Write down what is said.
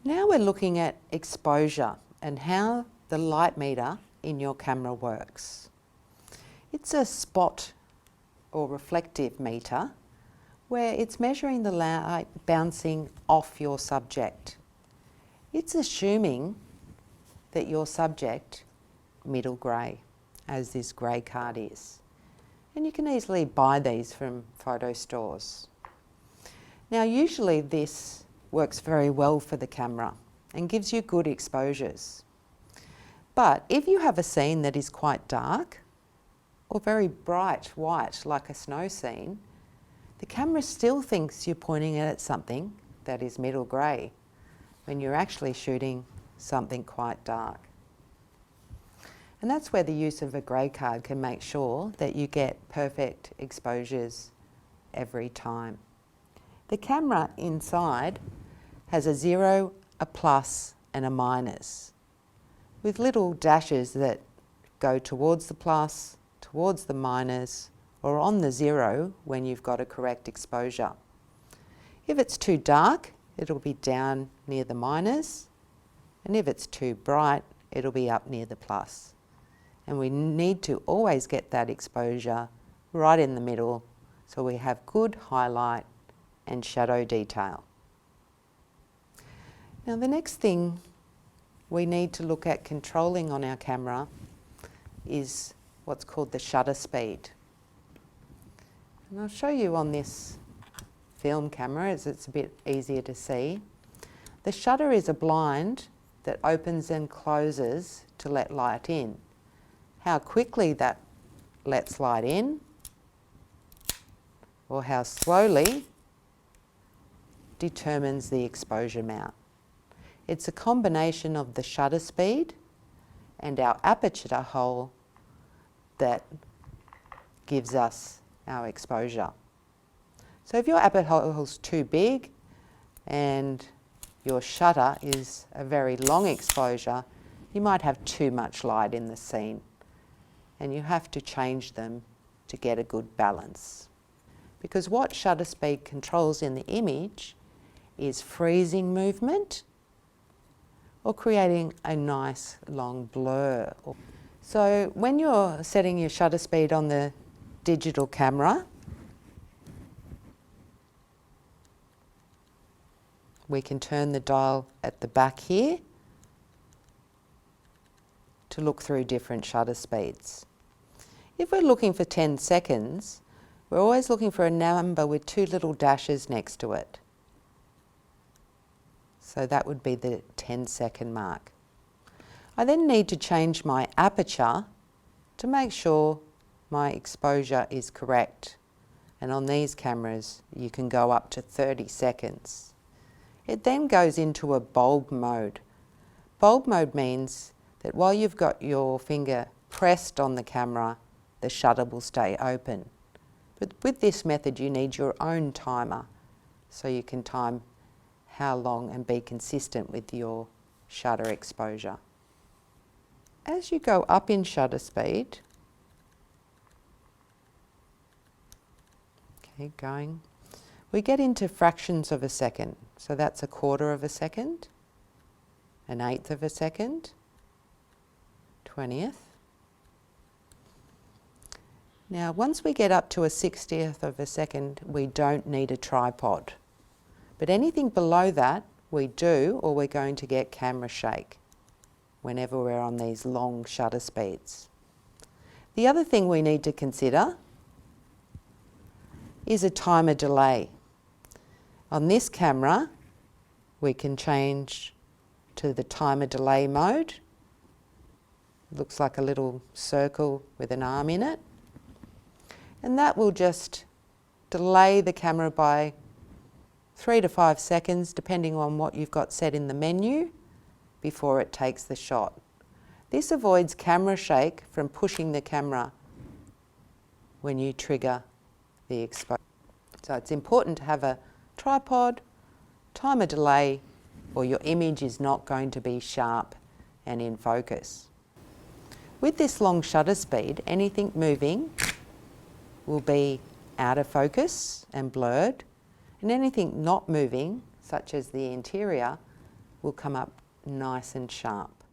Now we're looking at exposure and how the light meter in your camera works. It's a spot or reflective meter where it's measuring the light bouncing off your subject. It's assuming that your subject middle grey, as this grey card is. And you can easily buy these from photo stores. Now usually this works very well for the camera and gives you good exposures. But if you have a scene that is quite dark or very bright white like a snow scene, the camera still thinks you're pointing at something that is middle grey when you're actually shooting something quite dark. And that's where the use of a grey card can make sure that you get perfect exposures every time. The camera inside has a 0, a plus and a minus, with little dashes that go towards the plus, towards the minus, or on the 0 when you've got a correct exposure. If it's too dark, it'll be down near the minus, and if it's too bright, it'll be up near the plus. And we need to always get that exposure right in the middle so we have good highlight and shadow detail. Now the next thing we need to look at controlling on our camera is what's called the shutter speed. And I'll show you on this film camera as it's a bit easier to see. The shutter is a blind that opens and closes to let light in. How quickly that lets light in or how slowly determines the exposure amount. It's a combination of the shutter speed and our aperture hole that gives us our exposure. So if your aperture hole is too big and your shutter is a very long exposure, you might have too much light in the scene, and you have to change them to get a good balance. Because what shutter speed controls in the image is freezing movement or creating a nice long blur. So when you're setting your shutter speed on the digital camera, we can turn the dial at the back here to look through different shutter speeds. If we're looking for 10 seconds, we're always looking for a number with 2 little dashes next to it. So that would be the 10-second mark. I then need to change my aperture to make sure my exposure is correct. And on these cameras, you can go up to 30 seconds. It then goes into a bulb mode. Bulb mode means that while you've got your finger pressed on the camera, the shutter will stay open. But with this method, you need your own timer, so you can time how long and be consistent with your shutter exposure. As you go up in shutter speed, we get into fractions of a second. So that's 1/4 of a second, 1/8 of a second, 20th. Now once we get up to a 60th of a second, we don't need a tripod. But anything below that, we do, or we're going to get camera shake whenever we're on these long shutter speeds. The other thing we need to consider is a timer delay. On this camera, we can change to the timer delay mode. It looks like a little circle with an arm in it. And that will just delay the camera by 3 to 5 seconds, depending on what you've got set in the menu, before it takes the shot. This avoids camera shake from pushing the camera when you trigger the exposure. So it's important to have a tripod, timer delay, or your image is not going to be sharp and in focus. With this long shutter speed, anything moving will be out of focus and blurred, and anything not moving, such as the interior, will come up nice and sharp.